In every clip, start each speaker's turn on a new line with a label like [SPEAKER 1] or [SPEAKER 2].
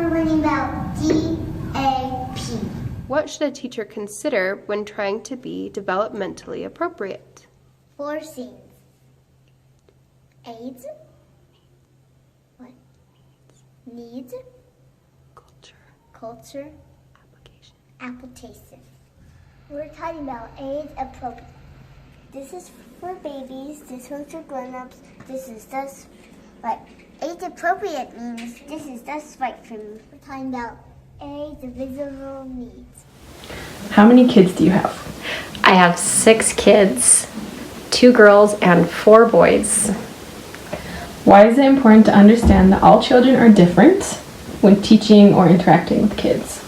[SPEAKER 1] we're learning about DAP.
[SPEAKER 2] What should a teacher consider when trying to be developmentally appropriate?
[SPEAKER 1] 4 C's. AIDS. What? Needs. Culture. Application. We're talking about age appropriate. This is for babies, this one's for grown-ups, this is just what age appropriate means. This is just right for me. We're talking about age visual needs.
[SPEAKER 3] How many kids do you have?
[SPEAKER 4] I have 6 kids, 2 girls and 4 boys.
[SPEAKER 3] Why is it important to understand that all children are different when teaching or interacting with kids?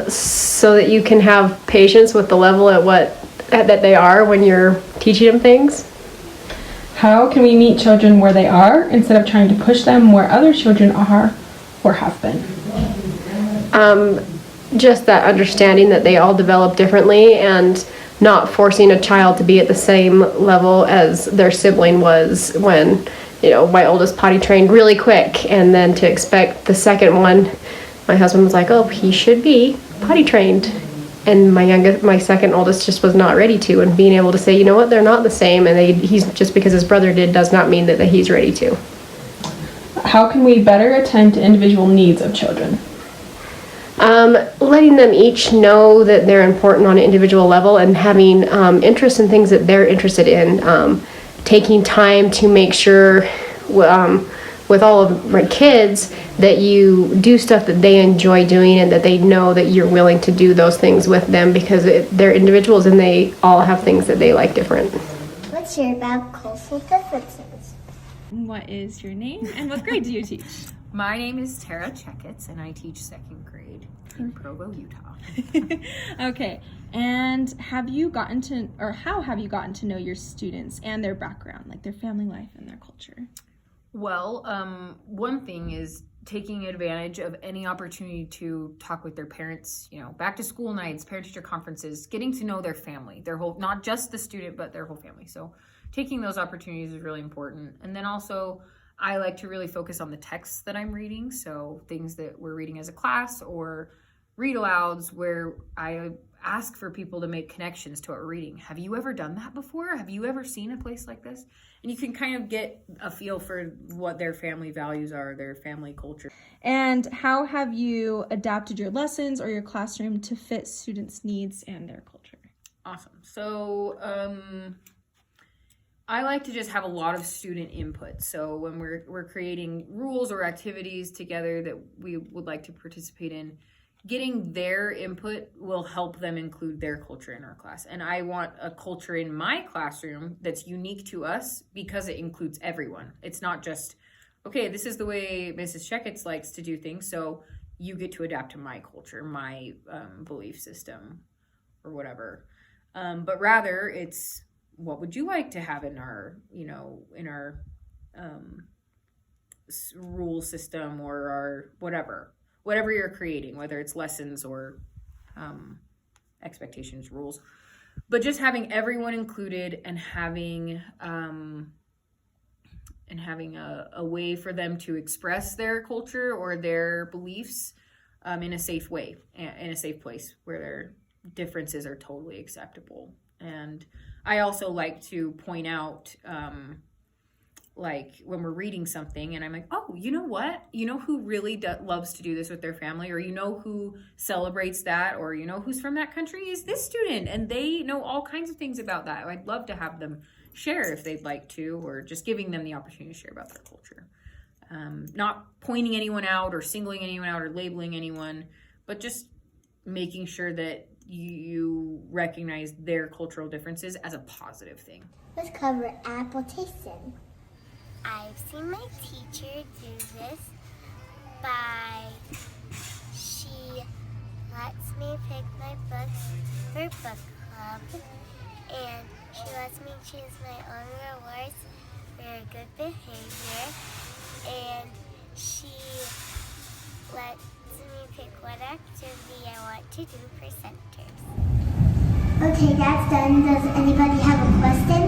[SPEAKER 4] So that you can have patience with the level that they are when you're teaching them things.
[SPEAKER 3] How can we meet children where they are instead of trying to push them where other children are or have been?
[SPEAKER 4] Just that understanding that they all develop differently and not forcing a child to be at the same level as their sibling was when, my oldest potty trained really quick, and then to expect the second one, my husband was like, oh, he should be potty trained. And my second oldest just was not ready to, and being able to say, you know what, they're not the same, and he's just because his brother did does not mean that he's ready to.
[SPEAKER 3] How can we better attend to individual needs of children?
[SPEAKER 4] Letting them each know that they're important on an individual level and having interest in things that they're interested in. Taking time to make sure with all of my kids that you do stuff that they enjoy doing and that they know that you're willing to do those things with them because they're individuals and they all have things that they like different.
[SPEAKER 1] Let's hear about cultural differences.
[SPEAKER 5] What is your name and what grade do you teach?
[SPEAKER 6] My name is Tara Checketts and I teach 2nd grade in Provo, Utah.
[SPEAKER 5] Okay, and how have you gotten to know your students and their background, like their family life and their culture?
[SPEAKER 6] Well, one thing is taking advantage of any opportunity to talk with their parents, back to school nights, parent-teacher conferences, getting to know their family, their whole, not just the student, but their whole family. So taking those opportunities is really important. And then also, I like to really focus on the texts that I'm reading. So things that we're reading as a class or read alouds where I ask for people to make connections to what we're reading. Have you ever done that before? Have you ever seen a place like this? And you can kind of get a feel for what their family values are, their family culture.
[SPEAKER 5] And how have you adapted your lessons or your classroom to fit students' needs and their culture?
[SPEAKER 6] Awesome. So I like to just have a lot of student input. So when we're creating rules or activities together that we would like to participate in, getting their input will help them include their culture in our class. And I want a culture in my classroom that's unique to us because it includes everyone. It's not just, okay, this is the way Mrs. Checketts likes to do things, so you get to adapt to my culture, my belief system, or whatever. But rather, it's what would you like to have in our, rule system or our whatever you're creating, whether it's lessons or expectations, rules, but just having everyone included and having a way for them to express their culture or their beliefs in a safe way, in a safe place where their differences are totally acceptable. And I also like to point out like when we're reading something and I'm like, oh, you know what? You know who really loves to do this with their family, or who celebrates that, or who's from that country is this student, and they know all kinds of things about that. I'd love to have them share if they'd like to, or just giving them the opportunity to share about their culture. Not pointing anyone out or singling anyone out or labeling anyone, but just making sure that you recognize their cultural differences as a positive thing.
[SPEAKER 1] Let's cover application.
[SPEAKER 7] I've seen my teacher do this she lets me pick my books for book club, and she lets me choose my own rewards for good behavior, and she lets me pick what activity I want to do for centers.
[SPEAKER 1] Okay, that's done. Does anybody have a question?